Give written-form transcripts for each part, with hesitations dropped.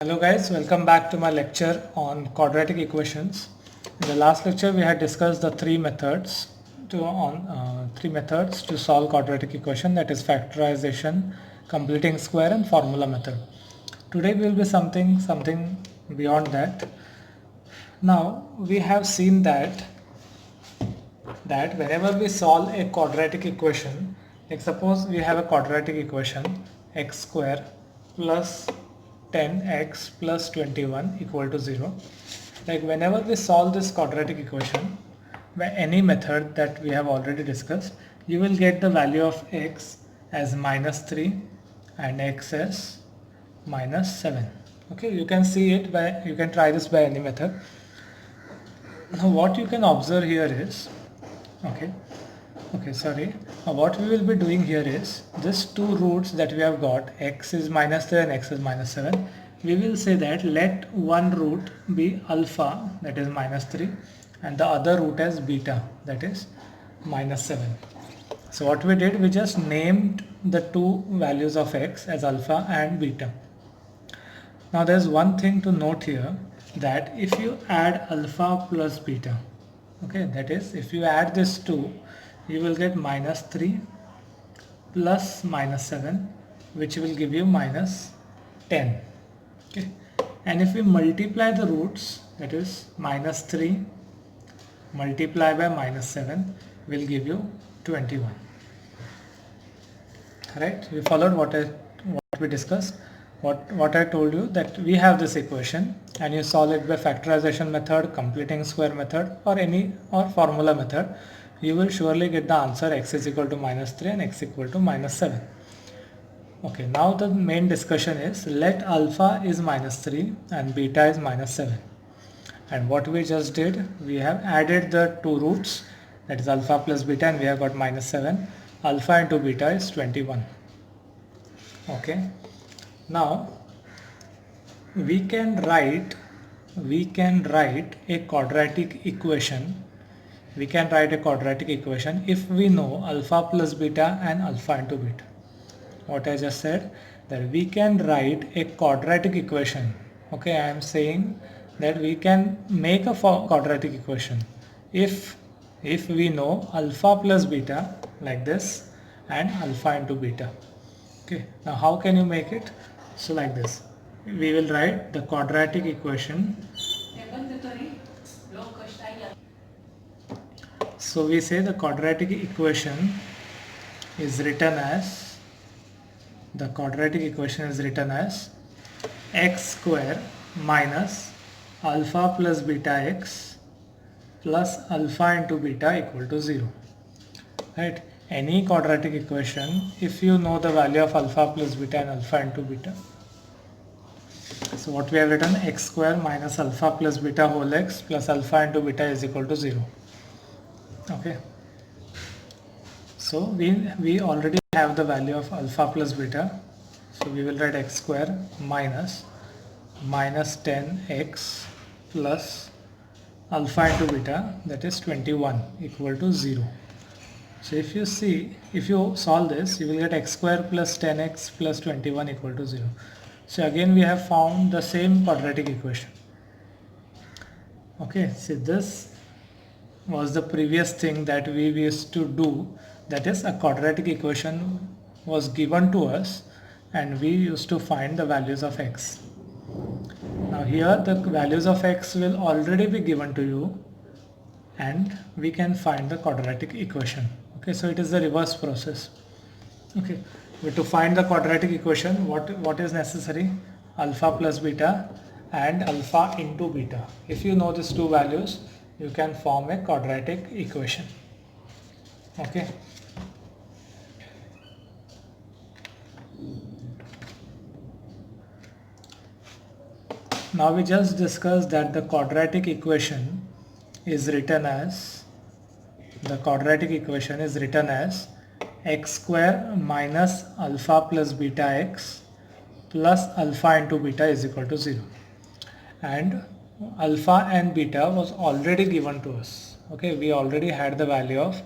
Hello guys, welcome back to my lecture on quadratic equations. In the last lecture we had discussed the three methods to solve quadratic equation, that is factorization, completing square and formula method. Today will be something beyond that. Now we have seen that whenever we solve a quadratic equation, like suppose we have a quadratic equation x square plus 10x plus 21 equal to 0. Like whenever we solve this quadratic equation by any method that we have already discussed, you will get the value of x as minus 3 and x as minus 7. Okay, you can see it by, you can try this by any method. Now what you can observe here is, okay, what we will be doing here is this two roots that we have got, x is minus 3 and x is minus 7. We will say that let one root be alpha, that is minus 3, and the other root as beta, that is minus 7. So what we did, we just named the two values of x as alpha and beta. Now there's one thing to note here, that if you add alpha plus beta, okay, that is if you add this two, you will get minus 3 plus minus 7, which will give you minus 10. Okay, and if we multiply the roots, that is minus 3 multiplied by minus 7 will give you 21. Right, we followed what we discussed. What I told you, that we have this equation and you solve it by factorization method, completing square method, or formula method, you will surely get the answer x is equal to minus 3 and x equal to minus 7. Okay, now the main discussion is, let alpha is minus 3 and beta is minus 7. And what we just did, we have added the two roots, that is alpha plus beta, and we have got minus 7. Alpha into beta is 21. Okay, now we can write a quadratic equation. We can write a quadratic equation if we know alpha plus beta and alpha into beta. What I just said, that we can write a quadratic equation. Okay, I am saying that we can make a quadratic equation if we know alpha plus beta like this and alpha into beta. Okay, now how can you make it? So like this, we will write the quadratic equation. So we say the quadratic equation is written as, x square minus alpha plus beta x plus alpha into beta equal to 0. Right? Any quadratic equation, if you know the value of alpha plus beta and alpha into beta. So what we have written, x square minus alpha plus beta whole x plus alpha into beta is equal to 0. Okay. So we already have the value of alpha plus beta. So we will write x square minus 10x plus alpha into beta, that is 21, equal to 0. So if you solve this, you will get x square plus 10x plus 21 equal to 0. So again we have found the same quadratic equation. Okay, so this was the previous thing that we used to do, that is a quadratic equation was given to us and we used to find the values of x. Now here the values of x will already be given to you and we can find the quadratic equation. Okay, so it is the reverse process. Okay, but to find the quadratic equation, what is necessary? Alpha plus beta and alpha into beta. If you know these two values, you can form a quadratic equation. Okay. Now we just discussed that the quadratic equation is written as, x square minus alpha plus beta x plus alpha into beta is equal to 0. And alpha and beta was already given to us. Okay, we already had the value of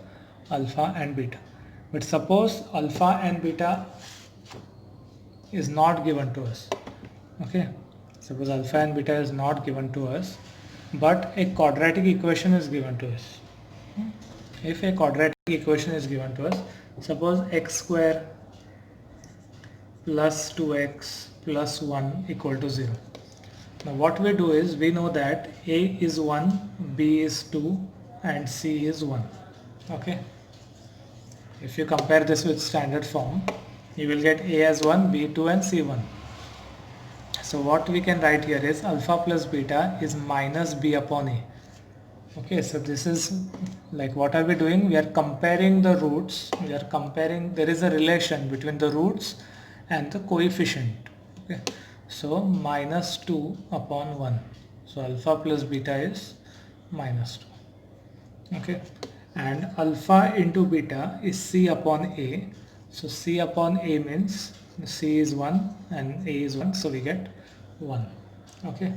alpha and beta. But suppose alpha and beta is not given to us. Okay, Suppose alpha and beta is not given to us, but a quadratic equation is given to us. If a quadratic equation is given to us, suppose x square plus 2x plus 1 equal to 0. Now what we do is, we know that a is 1, b is 2 and c is 1. Okay. If you compare this with standard form, you will get a as 1, b 2 and c 1. So what we can write here is alpha plus beta is minus b upon a. Okay, so this is like, what are we doing? We are comparing the roots. We are comparing, there is a relation between the roots and the coefficient. Okay, so minus 2 upon 1. So alpha plus beta is minus 2. Okay, and alpha into beta is c upon a. So c upon a means c is 1 and a is 1, so we get 1. Okay,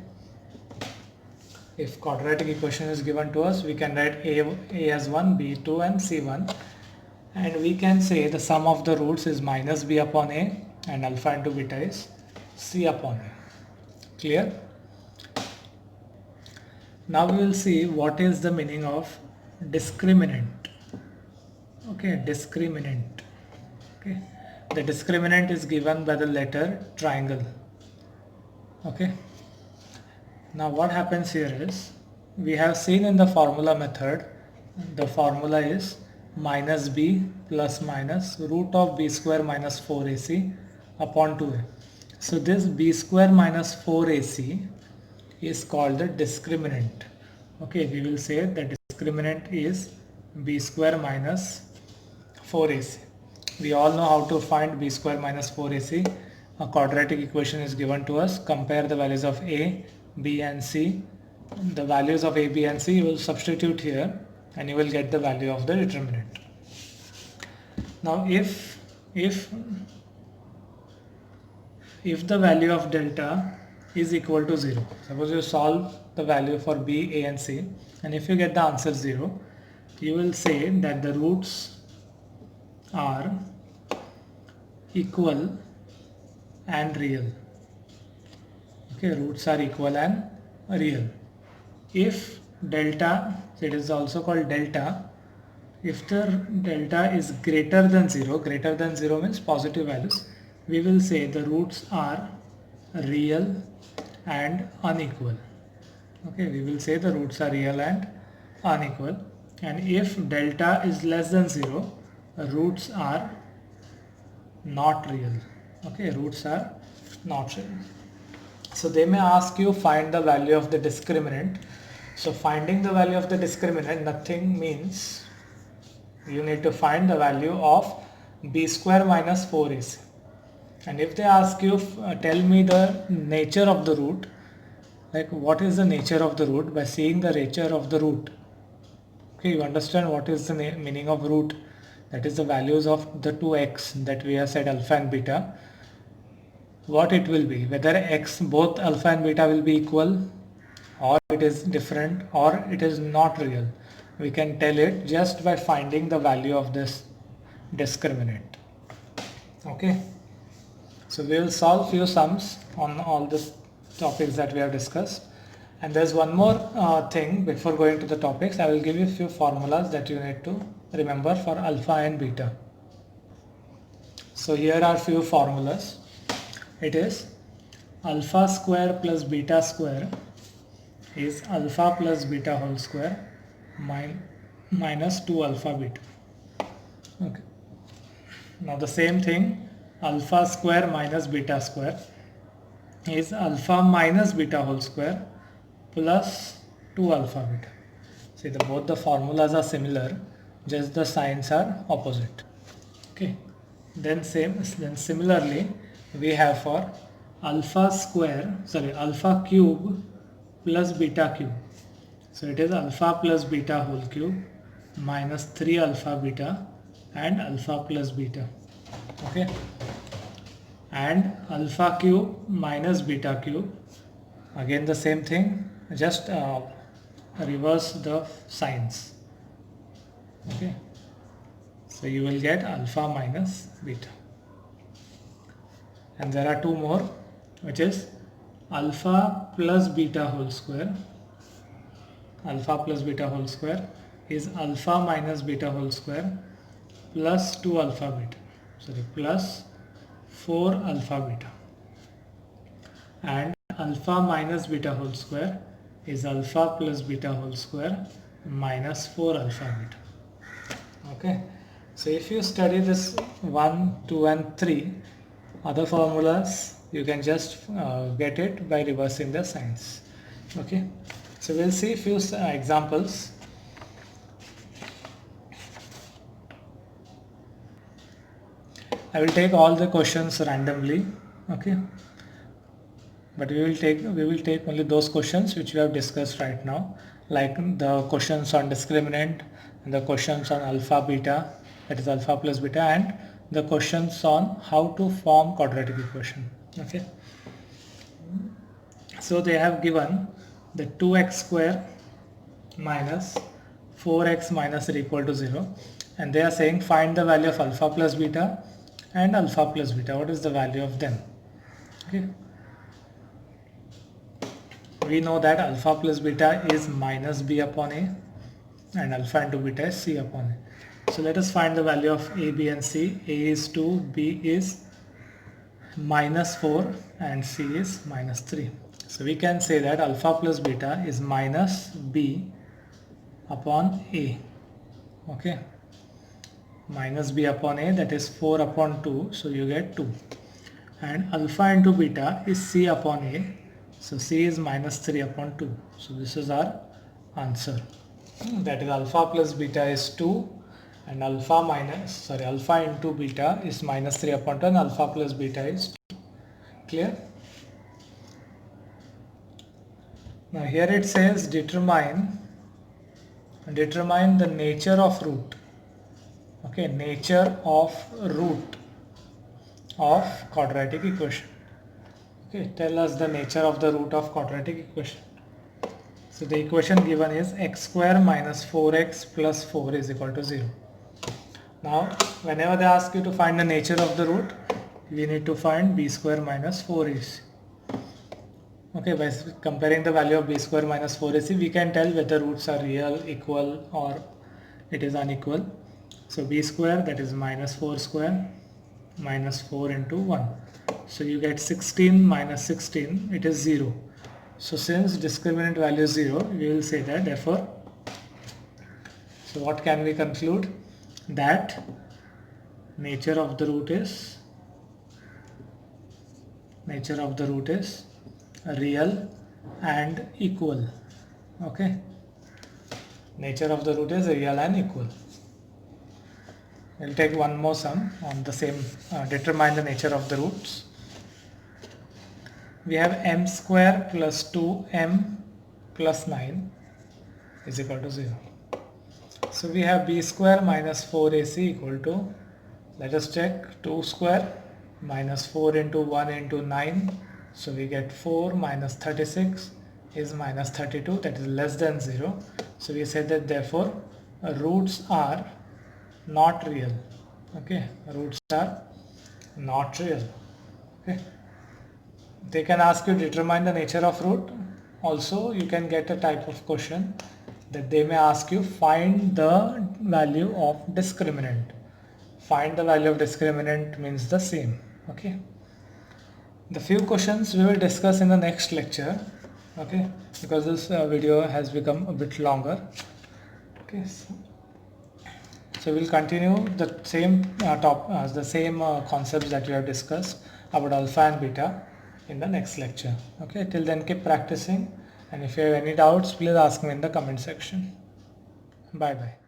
if quadratic equation is given to us, we can write a as 1, b 2 and c 1, and we can say the sum of the roots is minus b upon a and alpha into beta is c upon a. Clear? Now we will see what is the meaning of discriminant. Okay, discriminant. Okay, the discriminant is given by the letter triangle. Okay, now what happens here is, we have seen in the formula method, the formula is minus b plus minus root of b square minus 4ac upon 2a. So this b square minus 4ac is called the discriminant. Okay, we will say the discriminant is b square minus 4ac. We all know how to find b square minus 4ac. A quadratic equation is given to us. Compare the values of a, b and c. The values of a, b and c you will substitute here and you will get the value of the determinant. Now if the value of delta is equal to 0, suppose you solve the value for b, a and c, and if you get the answer 0, you will say that the roots are equal and real. Okay, roots are equal and real. If delta, so it is also called delta, if the delta is greater than 0 means positive values, we will say the roots are real and unequal. Okay, we will say the roots are real and unequal. And if delta is less than 0, roots are not real. Okay, roots are not real. So they may ask you find the value of the discriminant. So finding the value of the discriminant, nothing means you need to find the value of b square minus 4ac. And if they ask you tell me the nature of the root, like what is the nature of the root, by seeing the nature of the root, okay, you understand what is the meaning of root. That is the values of the two x that we have said, alpha and beta. What it will be, whether x, both alpha and beta will be equal, or it is different, or it is not real. We can tell it just by finding the value of this discriminant. Okay, so we will solve few sums on all the topics that we have discussed. And there's one more thing before going to the topics. I will give you a few formulas that you need to remember for alpha and beta. So here are few formulas. It is alpha square plus beta square is alpha plus beta whole square minus 2 alpha beta. Okay. Now the same thing, alpha square minus beta square is alpha minus beta whole square plus 2 alpha beta. See, both the formulas are similar, just the signs are opposite. Okay. Then similarly we have for alpha cube plus beta cube. So it is alpha plus beta whole cube minus 3 alpha beta and alpha plus beta. Okay. And alpha cube minus beta cube, again the same thing, just reverse the signs. Okay. So you will get alpha minus beta. And there are two more, which is alpha plus beta whole square, alpha plus beta whole square is alpha minus beta whole square plus 2 alpha beta, sorry, plus 4 alpha beta, and alpha minus beta whole square is alpha plus beta whole square minus 4 alpha beta. Okay, so if you study this 1, 2 and 3 other formulas, you can just get it by reversing the signs. Okay, so we'll see few examples. I will take all the questions randomly, okay, but we will take only those questions which we have discussed right now, like the questions on discriminant and the questions on alpha beta, that is alpha plus beta, and the questions on how to form quadratic equation. Okay, so they have given the 2x square minus 4x minus or equal to 0, and they are saying find the value of alpha plus beta and alpha plus beta. What is the value of them? Okay, we know that alpha plus beta is minus b upon a and alpha into beta is c upon a. So let us find the value of a, b and c. A is 2, b is minus 4 and c is minus 3. So we can say that alpha plus beta is minus b upon a. Okay, minus b upon a, that is 4 upon 2, so you get 2, and alpha into beta is c upon a, so c is minus 3 upon 2. So this is our answer, that is alpha plus beta is 2 and alpha into beta is minus 3 upon 2 and alpha plus beta is 2. Clear? Now here it says determine the nature of root. Okay, nature of root of quadratic equation. Okay, tell us the nature of the root of quadratic equation. So the equation given is x square minus 4x plus 4 is equal to 0. Now whenever they ask you to find the nature of the root, we need to find b square minus 4ac. Okay, by comparing the value of b square minus 4ac, we can tell whether roots are real, equal, or it is unequal. So b square, that is minus 4 square minus 4 into 1. So you get 16 minus 16, it is 0. So since discriminant value is 0, we will say that therefore, so what can we conclude? That nature of the root is real and equal. Okay, nature of the root is real and equal. We'll take one more sum on the same, determine the nature of the roots. We have m square plus 2m plus 9 is equal to 0. So we have b square minus 4ac equal to, let us check, 2 square minus 4 into 1 into 9. So we get 4 minus 36 is minus 32, that is less than 0. So we say that therefore roots are not real. Okay, roots are not real. Okay, they can ask you to determine the nature of root. Also you can get a type of question that they may ask you find the value of discriminant. Find the value of discriminant means the same. Okay, the few questions we will discuss in the next lecture. Okay, because this video has become a bit longer. Okay, so we'll continue the same concepts that we have discussed about alpha and beta in the next lecture. Okay, till then keep practicing, and if you have any doubts, please ask me in the comment section. Bye bye.